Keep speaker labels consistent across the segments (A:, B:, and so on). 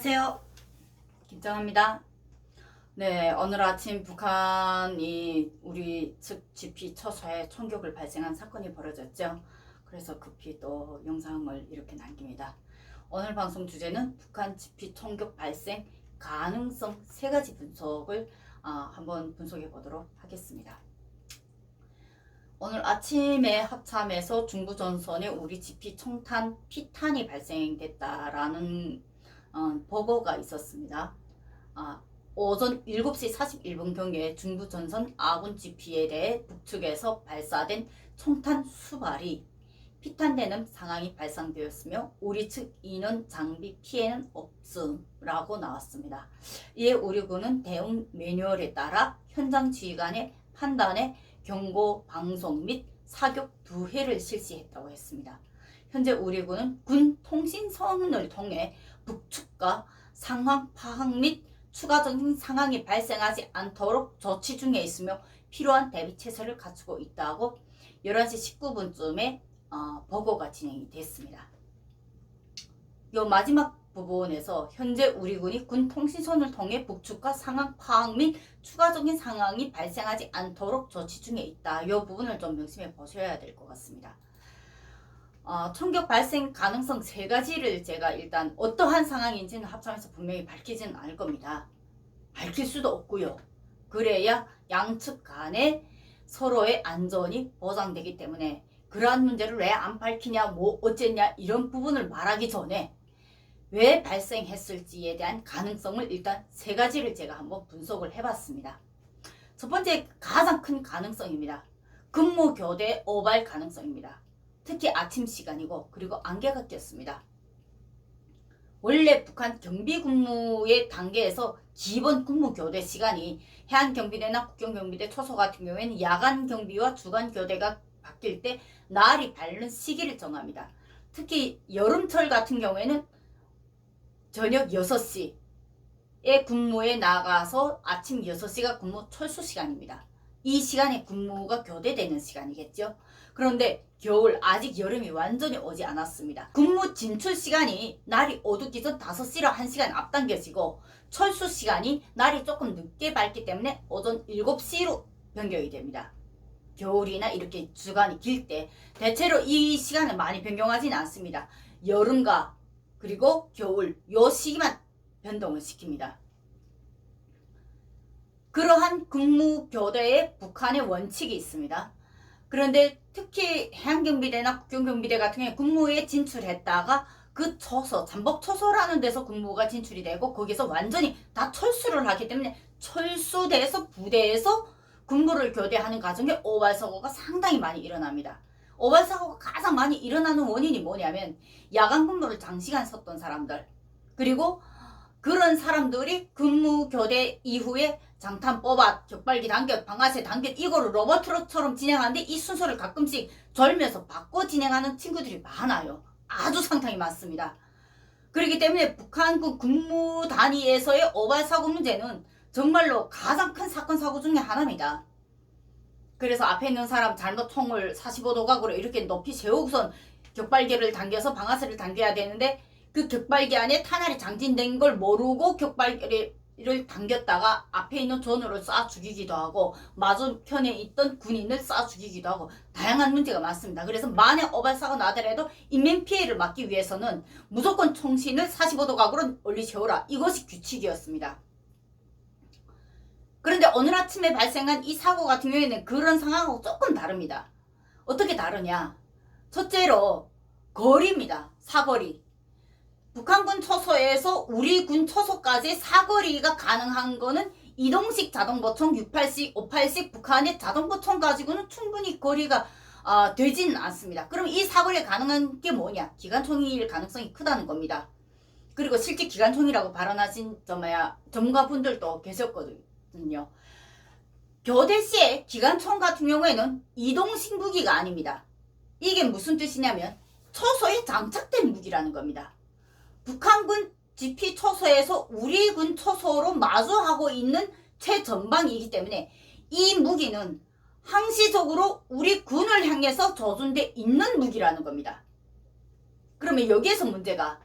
A: 안녕하세요. 김정아입니다. 네, 오늘 아침 북한이 우리 측 GP 처소에 총격을 발생한 사건이 벌어졌죠. 그래서 급히 또 영상을 이렇게 남깁니다. 오늘 방송 주제는 북한 GP 총격 발생 가능성 3가지 분석을 한번 분석해 보도록 하겠습니다. 오늘 아침에 합참에서 중부전선에 우리 GP 총탄 피탄이 발생됐다라는 보고가 있었습니다. 오전 7시 41분경에 중부전선 아군 GP에 대해 북측에서 발사된 총탄 수발이 피탄되는 상황이 발생되었으며 우리 측 인원 장비 피해는 없음라고 나왔습니다. 이에 우리 군은 대응 매뉴얼에 따라 현장 지휘관의 판단에 경고 방송 및 사격 2회를 실시했다고 했습니다. 현재 우리 군은 군 통신선을 통해 북측과 상황 파악 및 추가적인 상황이 발생하지 않도록 조치 중에 있으며 필요한 대비 체계를 갖추고 있다고 11시 19분쯤에 보고가 진행이 됐습니다. 이 마지막 부분에서 현재 우리 군이 군 통신선을 통해 북측과 상황 파악 및 추가적인 상황이 발생하지 않도록 조치 중에 있다. 이 부분을 좀 명심해 보셔야 될 것 같습니다. 총격 발생 가능성 3가지를 제가 일단 어떠한 상황인지는 합참에서 분명히 밝히지는 않을 겁니다. 밝힐 수도 없고요. 그래야 양측 간에 서로의 안전이 보장되기 때문에 그러한 문제를 왜 안 밝히냐 뭐 어쨌냐 이런 부분을 말하기 전에 왜 발생했을지에 대한 가능성을 일단 3가지를 제가 한번 분석을 해봤습니다. 첫 번째 가장 큰 가능성입니다. 근무 교대 오발 가능성입니다. 특히 아침 시간이고 그리고 안개가 꼈습니다. 원래 북한 경비 근무의 단계에서 기본 근무 교대 시간이 해안경비대나 국경경비대 초소 같은 경우에는 야간 경비와 주간 교대가 바뀔 때 날이 밝는 시기를 정합니다. 특히 여름철 같은 경우에는 저녁 6시에 근무에 나가서 아침 6시가 근무 철수 시간입니다. 이 시간에 근무가 교대되는 시간이겠죠. 그런데 겨울 아직 여름이 완전히 오지 않았습니다. 근무 진출 시간이 날이 어둡기 전 5시로 1시간 앞당겨지고 철수 시간이 날이 조금 늦게 밝기 때문에 오전 7시로 변경이 됩니다. 겨울이나 이렇게 주간이 길 때 대체로 이 시간을 많이 변경하지는 않습니다. 여름과 그리고 겨울 요 시기만 변동을 시킵니다. 그러한 근무 교대에 북한의 원칙이 있습니다. 그런데 특히 해안경비대나 국경경비대 같은 경우에 근무에 진출했다가 그 초소, 잠복초소라는 데서 근무가 진출이 되고 거기서 완전히 다 철수를 하기 때문에 철수돼서 부대에서 근무를 교대하는 과정에 오발사고가 상당히 많이 일어납니다. 오발사고가 가장 많이 일어나는 원인이 뭐냐면 야간 근무를 장시간 썼던 사람들 그리고 그런 사람들이 근무 교대 이후에 장탄 뽑아 격발기 당겨 방아쇠 당겨 이거를 로봇처럼 진행하는데 이 순서를 가끔씩 졸면서 바꿔 진행하는 친구들이 많아요. 아주 상당히 많습니다. 그렇기 때문에 북한군 근무 단위에서의 오발사고 문제는 정말로 가장 큰 사건 사고 중에 하나입니다. 그래서 앞에 있는 사람 잘못 총을 45도 각으로 이렇게 높이 세우고선 격발기를 당겨서 방아쇠를 당겨야 되는데 그 격발기 안에 탄알이 장진된 걸 모르고 격발기를 당겼다가 앞에 있는 전우를 쏴 죽이기도 하고 맞은편에 있던 군인을 쏴 죽이기도 하고 다양한 문제가 많습니다. 그래서 만약 오발사가 나더라도 인명피해를 막기 위해서는 무조건 총신을 45도 각으로 올리 세우라. 이것이 규칙이었습니다. 그런데 오늘 아침에 발생한 이 사고 같은 경우에는 그런 상황하고 조금 다릅니다. 어떻게 다르냐? 첫째로 거리입니다. 사거리. 북한군 초소에서 우리 군 초소까지 사거리가 가능한 거는 이동식 자동보총 68식, 58식 북한의 자동보총 가지고는 충분히 거리가 되지는 않습니다. 그럼 이 사거리가 가능한 게 뭐냐? 기관총일 가능성이 크다는 겁니다. 그리고 실제 기관총이라고 발언하신 전문가분들도 계셨거든요. 교대 시에 기관총 같은 경우에는 이동식 무기가 아닙니다. 이게 무슨 뜻이냐면 초소에 장착된 무기라는 겁니다. 북한군 GP 초소에서 우리 군 초소로 마주하고 있는 최전방이기 때문에 이 무기는 항시적으로 우리 군을 향해서 조준돼 있는 무기라는 겁니다. 그러면 여기에서 문제가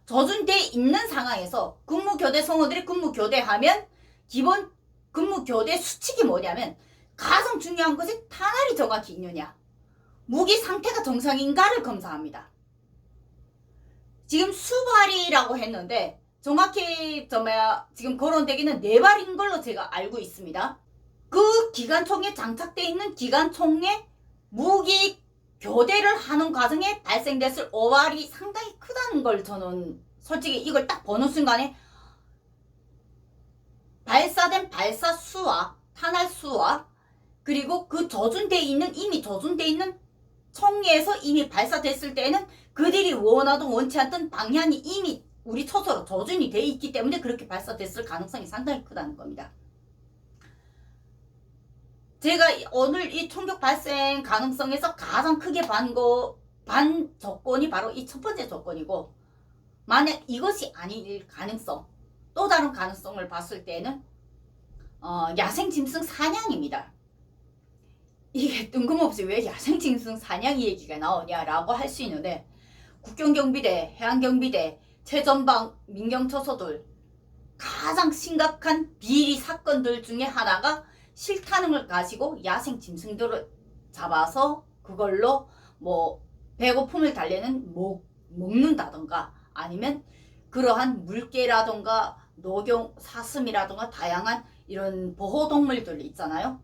A: 저준돼 있는 상황에서 근무교대 성우들이 근무교대하면 기본 근무교대 수칙이 뭐냐면 가장 중요한 것이 탄알이 정확히 있느냐, 무기 상태가 정상인가를 검사합니다. 지금 수발이라고 했는데 정확히 지금 거론되기는 4발인 걸로 제가 알고 있습니다. 그 기관총에 장착되어 있는 기관총에 무기 교대를 하는 과정에 발생됐을 오발이 상당히 크다는 걸 저는 솔직히 이걸 딱 보는 순간에 발사된 발사 수와 탄알 수와 그리고 그 이미 저준되어 있는 총에서 이미 발사됐을 때는 그들이 원하든 원치 않던 방향이 이미 우리 초소로 저준이 되어 있기 때문에 그렇게 발사됐을 가능성이 상당히 크다는 겁니다. 제가 오늘 이 총격 발생 가능성에서 가장 크게 반 조건이 바로 이 첫 번째 조건이고, 만약 이것이 아닐 가능성, 또 다른 가능성을 봤을 때는 야생 짐승 사냥입니다. 이게 뜬금없이 왜 야생 짐승 사냥 얘기가 나오냐라고 할 수 있는데, 국경경비대, 해안경비대, 최전방 민경초소들 가장 심각한 비리 사건들 중에 하나가 실타능을 가지고 야생 짐승들을 잡아서 그걸로 뭐 배고픔을 달래는 먹는다던가 아니면 그러한 물개라던가 녹용, 사슴이라던가 다양한 이런 보호동물들 있잖아요.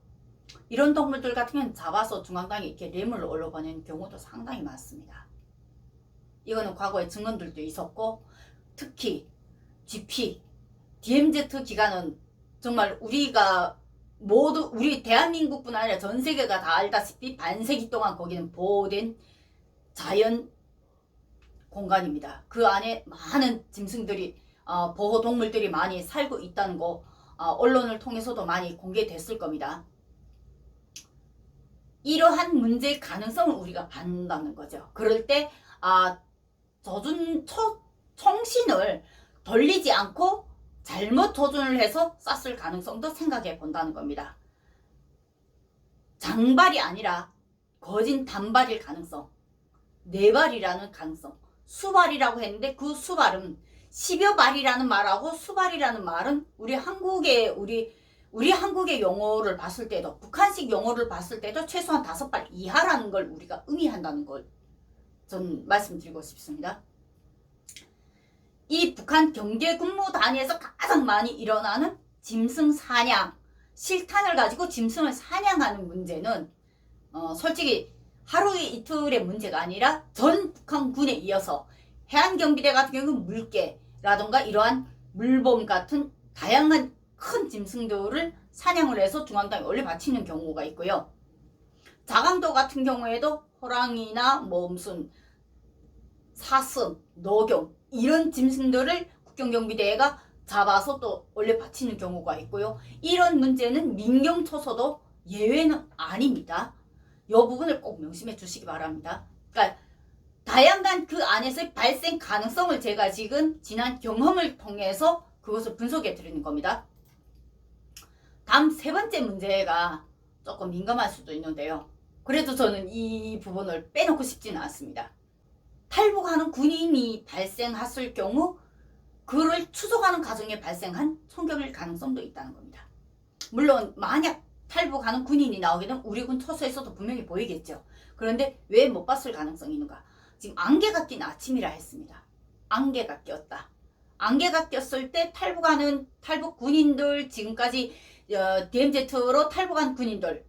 A: 이런 동물들 같은 경우는 잡아서 중앙당에 이렇게 뇌물로 올려보내는 경우도 상당히 많습니다. 이거는 과거에 증언들도 있었고, 특히 GP, DMZ 기간은 정말 우리 대한민국뿐 아니라 전 세계가 다 알다시피 반세기 동안 거기는 보호된 자연 공간입니다. 그 안에 많은 짐승들이 보호동물들이 많이 살고 있다는 거 언론을 통해서도 많이 공개됐을 겁니다. 이러한 문제의 가능성을 우리가 받는다는 거죠. 그럴 때 총신을 돌리지 않고 잘못 조준을 해서 쐈을 가능성도 생각해 본다는 겁니다. 장발이 아니라 거진 단발일 가능성, 4발이라는 가능성, 수발이라고 했는데 그 수발은 10여 발이라는 말하고 수발이라는 말은 우리 한국의 용어를 봤을 때도, 북한식 용어를 봤을 때도 최소한 5발 이하라는 걸 우리가 의미한다는 걸 전 말씀드리고 싶습니다. 이 북한 경계근무단위에서 가장 많이 일어나는 짐승 사냥, 실탄을 가지고 짐승을 사냥하는 문제는 솔직히 하루 이틀의 문제가 아니라 전 북한군에 이어서 해안경비대 같은 경우는 물개라던가 이러한 물범 같은 다양한 큰 짐승들을 사냥을 해서 중앙당에 올려 바치는 경우가 있고요. 자강도 같은 경우에도 호랑이나 무슨 사슴, 녹용 이런 짐승들을 국경경비대가 잡아서 또 올려 바치는 경우가 있고요. 이런 문제는 민경초소도 예외는 아닙니다. 이 부분을 꼭 명심해 주시기 바랍니다. 그러니까 다양한 그 안에서의 발생 가능성을 제가 지금 지난 경험을 통해서 그것을 분석해 드리는 겁니다. 다음 3번째 문제가 조금 민감할 수도 있는데요. 그래도 저는 이 부분을 빼놓고 싶지는 않습니다. 탈북하는 군인이 발생했을 경우 그를 추적하는 과정에 발생한 총격일 가능성도 있다는 겁니다. 물론 만약 탈북하는 군인이 나오게 되면 우리 군 초소에서도 분명히 보이겠죠. 그런데 왜 못 봤을 가능성이 있는가? 지금 안개가 낀 아침이라 했습니다. 안개가 꼈다. 안개가 꼈을 때 탈북 군인들, 지금까지 DMZ로 탈북한 군인들,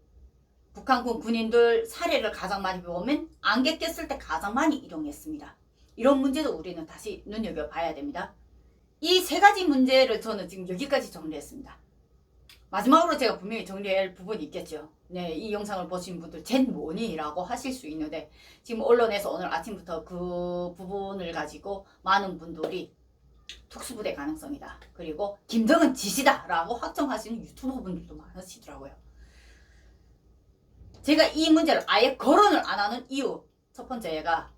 A: 북한군 군인들 사례를 가장 많이 보면 안개 꼈을 때 가장 많이 이동했습니다. 이런 문제도 우리는 다시 눈여겨봐야 됩니다. 이 3가지 문제를 저는 지금 여기까지 정리했습니다. 마지막으로 제가 분명히 정리할 부분이 있겠죠. 네, 이 영상을 보신 분들 쟨 뭐니? 라고 하실 수 있는데 지금 언론에서 오늘 아침부터 그 부분을 가지고 많은 분들이 특수부대 가능성이다. 그리고 김정은 지시다 라고 확정하시는 유튜버 분들도 많으시더라고요. 제가 이 문제를 아예 거론을 안 하는 이유 첫 번째가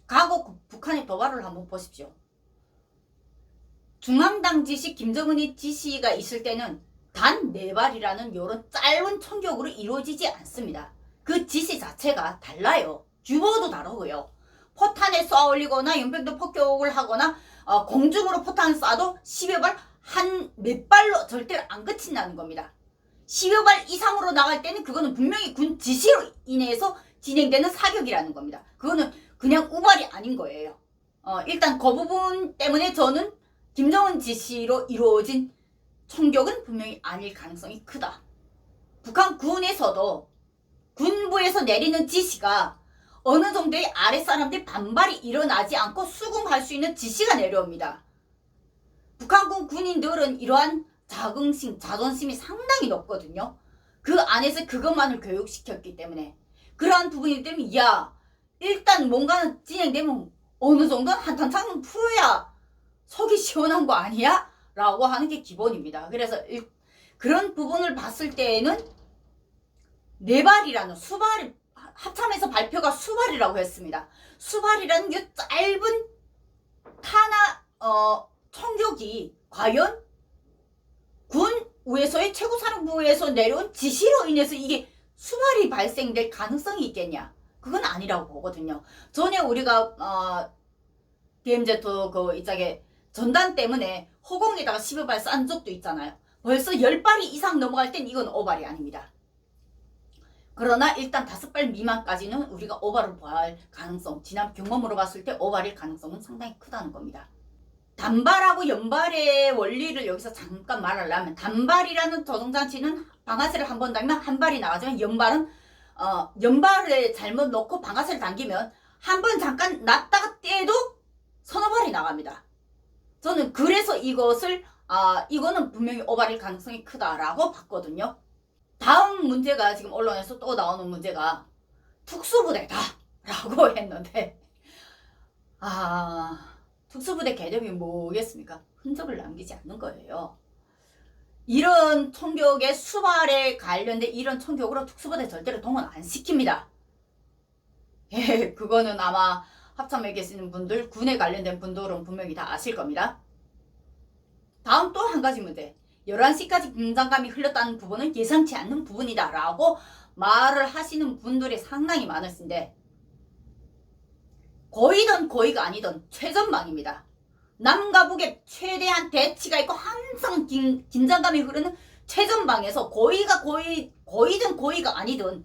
A: 과거 북한의 도발을 한번 보십시오. 중앙당 지시, 김정은의 지시가 있을 때는 단 4발이라는 이런 짧은 총격으로 이루어지지 않습니다. 그 지시 자체가 달라요. 규모도 다르고요. 포탄에 쏘아 올리거나 연평도 폭격을 하거나 공중으로 포탄을 쏴도 10여 발 한 몇 발로 절대로 안 그친다는 겁니다. 10여 발 이상으로 나갈 때는 그거는 분명히 군 지시로 인해서 진행되는 사격이라는 겁니다. 그거는 그냥 우발이 아닌 거예요. 일단 그 부분 때문에 저는 김정은 지시로 이루어진 총격은 분명히 아닐 가능성이 크다. 북한 군에서도 군부에서 내리는 지시가 어느 정도의 아랫사람들이 반발이 일어나지 않고 수긍할 수 있는 지시가 내려옵니다. 북한군 군인들은 이러한 자존심이 상당히 높거든요. 그 안에서 그것만을 교육시켰기 때문에 그러한 부분이기 때문에 일단 뭔가는 진행되면 어느 정도는 한탄창은 풀어야 속이 시원한 거 아니야? 라고 하는 게 기본입니다. 그래서 그런 부분을 봤을 때에는 네발이라는 수발, 합참에서 발표가 수발이라고 했습니다. 수발이라는 게 짧은 총격이 과연 군 우에서의 최고사령부에서 내려온 지시로 인해서 이게 수발이 발생될 가능성이 있겠냐? 그건 아니라고 보거든요. 전에 우리가 DMZ 그 이쪽에 전단 때문에 허공에다가 12발 싼 적도 있잖아요. 벌써 10발이 이상 넘어갈 땐 이건 오발이 아닙니다. 그러나 일단 5발 미만까지는 우리가 오발을 봐야 할 가능성, 지난 경험으로 봤을 때 오발일 가능성은 상당히 크다는 겁니다. 단발하고 연발의 원리를 여기서 잠깐 말하려면, 단발이라는 조종장치는 방아쇠를 한 번 당기면 한 발이 나가지만, 연발은 연발을 잘못 놓고 방아쇠를 당기면 한 번 잠깐 놨다가 떼도 서너 발이 나갑니다. 저는 그래서 이거는 분명히 오발일 가능성이 크다라고 봤거든요. 다음 문제가 지금 언론에서 또 나오는 문제가 특수부대다 라고 했는데, 특수부대 개념이 뭐겠습니까? 흔적을 남기지 않는 거예요. 이런 총격의 수발에 관련된 이런 총격으로 특수부대 절대로 동원 안 시킵니다. 그거는 아마 합참에 계시는 분들, 군에 관련된 분들은 분명히 다 아실 겁니다. 다음 또 한 가지 문제. 11시까지 긴장감이 흘렀다는 부분은 예상치 않는 부분이다 라고 말을 하시는 분들이 상당히 많으신데, 고이든 고이가 아니든 최전방입니다. 남과 북에 최대한 대치가 있고 항상 긴장감이 흐르는 최전방에서 고이든 고이가 아니든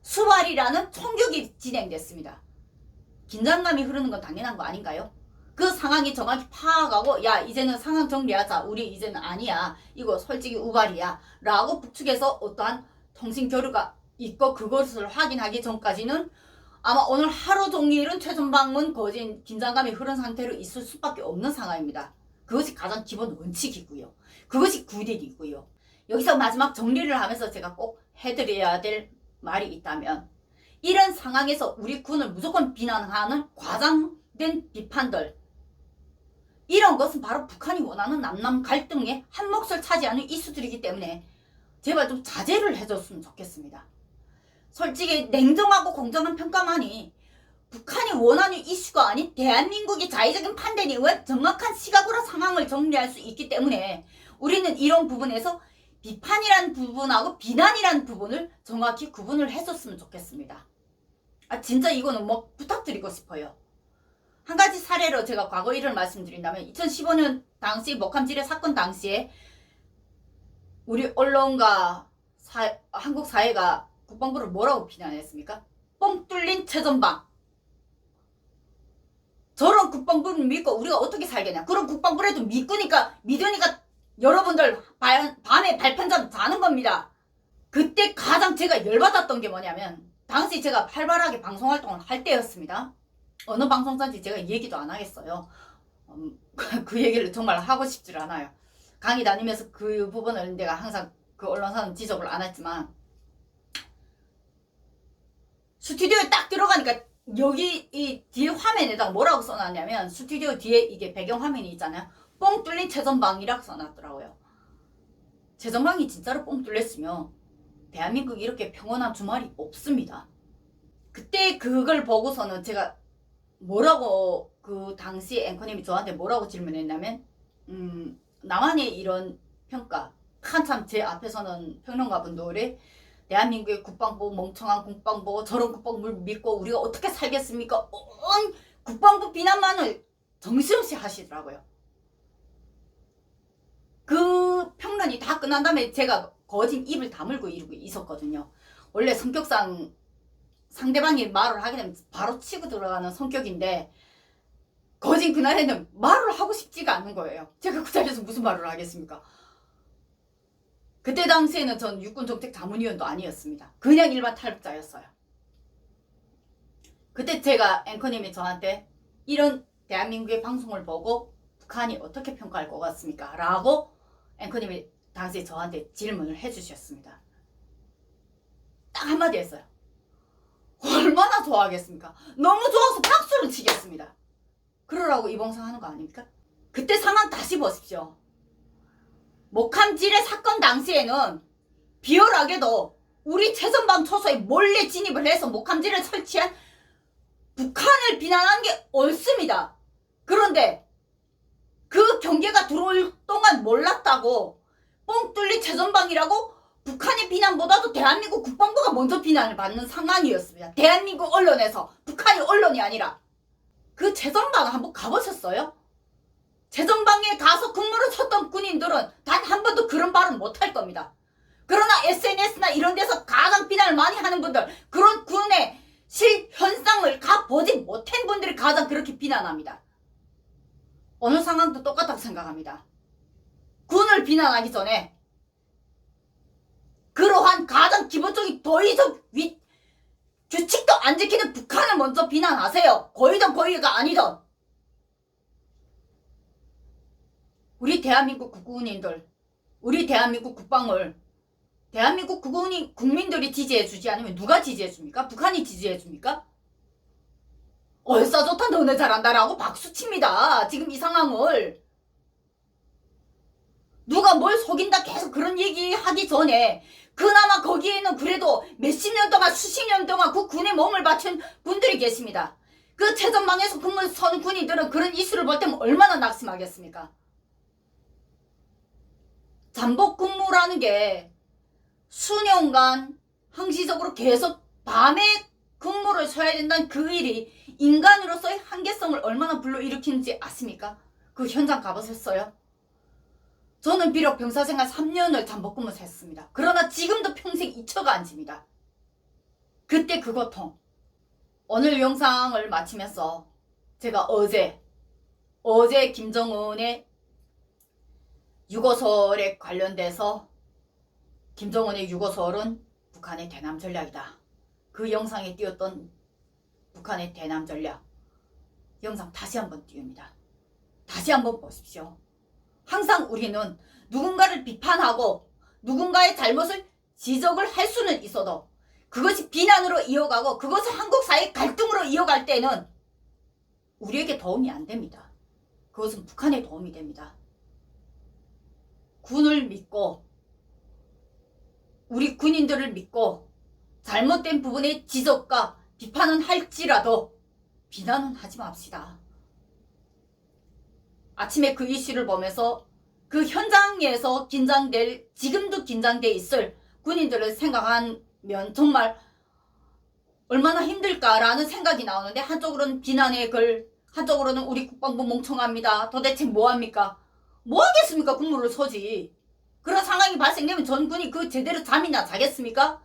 A: 수발이라는 총격이 진행됐습니다. 긴장감이 흐르는 건 당연한 거 아닌가요? 그 상황이 정확히 파악하고 이제는 상황 정리하자, 우리 이제는 아니야, 이거 솔직히 우발이야 라고 북측에서 어떠한 통신 교류가 있고 그것을 확인하기 전까지는 아마 오늘 하루 종일은 최전방은 거진 긴장감이 흐른 상태로 있을 수밖에 없는 상황입니다. 그것이 가장 기본 원칙이고요. 그것이 구딜이고요. 여기서 마지막 정리를 하면서 제가 꼭 해드려야 될 말이 있다면, 이런 상황에서 우리 군을 무조건 비난하는 과장된 비판들, 이런 것은 바로 북한이 원하는 남남 갈등의 한 몫을 차지하는 이슈들이기 때문에 제발 좀 자제를 해줬으면 좋겠습니다. 솔직히 냉정하고 공정한 평가만이 북한이 원하는 이슈가 아닌 대한민국의 자의적인 판단에 의한 정확한 시각으로 상황을 정리할 수 있기 때문에 우리는 이런 부분에서 비판이라는 부분하고 비난이라는 부분을 정확히 구분을 했었으면 좋겠습니다. 진짜 이거는 부탁드리고 싶어요. 한 가지 사례로 제가 과거 일을 말씀드린다면, 2015년 당시 목함지뢰 사건 당시에 우리 언론과 한국 사회가 국방부를 뭐라고 비난했습니까? 뻥 뚫린 최전방. 저런 국방부를 믿고 우리가 어떻게 살겠냐. 그런 국방부라도 믿으니까 여러분들 밤에 발판잡 자는 겁니다. 그때 가장 제가 열받았던 게 뭐냐면, 당시 제가 활발하게 방송활동을 할 때였습니다. 어느 방송사인지 제가 얘기도 안 하겠어요. 그 얘기를 정말 하고 싶지를 않아요. 강의 다니면서 그 부분을 내가 항상 그 언론사는 지적을 안 했지만, 스튜디오에 딱 들어가니까 여기 이 뒤에 화면에다가 뭐라고 써놨냐면, 스튜디오 뒤에 이게 배경화면이 있잖아요. 뻥 뚫린 최전방이라고 써놨더라고요. 최전방이 진짜로 뻥 뚫렸으면 대한민국이 이렇게 평온한 주말이 없습니다. 그때 그걸 보고서는 제가 뭐라고, 그 당시 앵커님이 저한테 뭐라고 질문했냐면, 나만의 이런 평가, 한참 제 앞에서는 평론가분들이 대한민국의 국방부, 멍청한 국방부, 저런 국방부를 믿고 우리가 어떻게 살겠습니까? 국방부 비난만을 정신없이 하시더라고요. 그 평론이 다 끝난 다음에 제가 거진 입을 다물고 이러고 있었거든요. 원래 성격상 상대방이 말을 하게 되면 바로 치고 들어가는 성격인데 거진 그날에는 말을 하고 싶지가 않은 거예요. 제가 그 자리에서 무슨 말을 하겠습니까? 그때 당시에는 전 육군정책자문위원도 아니었습니다. 그냥 일반 탈북자였어요. 그때 제가 앵커님이 저한테 이런 대한민국의 방송을 보고 북한이 어떻게 평가할 것 같습니까? 라고 앵커님이 당시에 저한테 질문을 해주셨습니다. 딱 한마디 했어요. 얼마나 좋아하겠습니까? 너무 좋아서 박수를 치겠습니다. 그러라고 이봉상 하는 거 아닙니까? 그때 상황 다시 보십시오. 목함지뢰 사건 당시에는 비열하게도 우리 최전방 초소에 몰래 진입을 해서 목함지뢰를 설치한 북한을 비난한 게 옳습니다. 그런데 그 경계가 들어올 동안 몰랐다고 뻥 뚫린 최전방이라고 북한의 비난보다도 대한민국 국방부가 먼저 비난을 받는 상황이었습니다. 대한민국 언론에서, 북한이 언론이 아니라. 그 최전방 한번 가보셨어요? 최전방에 가서 근무를 쳤던 군인들은 단 한 번도 그런 발언 못할 겁니다. 그러나 SNS나 이런 데서 가장 비난을 많이 하는 분들, 그런 군의 실현상을 가보지 못한 분들이 가장 그렇게 비난합니다. 어느 상황도 똑같다고 생각합니다. 군을 비난하기 전에 그러한 가장 기본적인 도의적 규칙도 안 지키는 북한을 먼저 비난하세요. 고의든 고의가 아니든. 우리 대한민국 국군인들, 우리 대한민국 국방을 대한민국 국민들이 지지해주지 않으면 누가 지지해줍니까? 북한이 지지해줍니까? 얼싸 좋다 너네 잘한다라고 박수칩니다. 지금 이 상황을. 누가 뭘 속인다 계속 그런 얘기하기 전에 그나마 거기에는 그래도 몇십 년 동안 수십 년 동안 그 군에 몸을 바친 분들이 계십니다. 그 최전방에서 근무 선 군인들은 그런 이슈를 볼 때면 얼마나 낙심하겠습니까? 잠복 근무라는 게 수년간 항시적으로 계속 밤에 근무를 서야 된다는 그 일이 인간으로서의 한계성을 얼마나 불러일으키는지 아십니까? 그 현장 가보셨어요? 저는 비록 병사생활 3년을 잠복근무를 했습니다. 그러나 지금도 평생 잊혀가 안 집니다. 그때 그 고통. 오늘 영상을 마치면서 제가 어제 김정은의 유고설에 관련돼서 김정은의 유고설은 북한의 대남 전략이다. 그 영상에 띄웠던 북한의 대남 전략 영상 다시 한번 띄웁니다. 다시 한번 보십시오. 항상 우리는 누군가를 비판하고 누군가의 잘못을 지적을 할 수는 있어도 그것이 비난으로 이어가고 그것을 한국 사회의 갈등으로 이어갈 때는 우리에게 도움이 안 됩니다. 그것은 북한에 도움이 됩니다. 군을 믿고 우리 군인들을 믿고 잘못된 부분의 지적과 비판은 할지라도 비난은 하지 맙시다. 아침에 그 이슈를 보면서 그 현장에서 지금도 긴장돼 있을 군인들을 생각하면 정말 얼마나 힘들까라는 생각이 나오는데 한쪽으로는 비난의 글, 한쪽으로는 우리 국방부 멍청합니다. 도대체 뭐합니까? 뭐 하겠습니까? 근무를 서지. 그런 상황이 발생되면 전군이 그 제대로 잠이나 자겠습니까?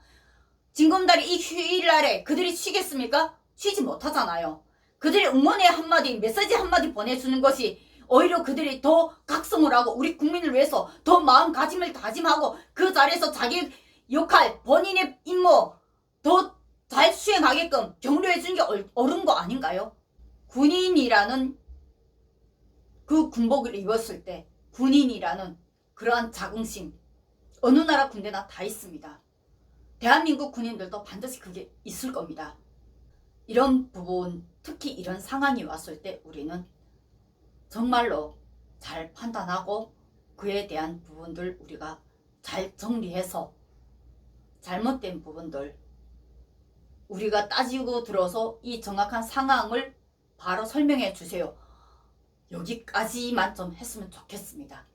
A: 징검다리 이 휴일날에 그들이 쉬겠습니까? 쉬지 못하잖아요. 그들이 응원의 한마디, 메시지 한마디 보내주는 것이 오히려 그들이 더 각성을 하고 우리 국민을 위해서 더 마음가짐을 다짐하고 그 자리에서 자기 역할, 본인의 임무 더 잘 수행하게끔 격려해 주는 게 옳은 거 아닌가요? 군인이라는 그 군복을 입었을 때 군인이라는 그러한 자긍심 어느 나라 군대나 다 있습니다. 대한민국 군인들도 반드시 그게 있을 겁니다. 이런 부분, 특히 이런 상황이 왔을 때 우리는 정말로 잘 판단하고 그에 대한 부분들 우리가 잘 정리해서 잘못된 부분들 우리가 따지고 들어서 이 정확한 상황을 바로 설명해 주세요. 여기까지만 좀 했으면 좋겠습니다.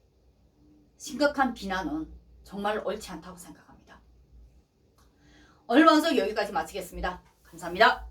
A: 심각한 비난은 정말 옳지 않다고 생각합니다. 오늘 방송 여기까지 마치겠습니다. 감사합니다.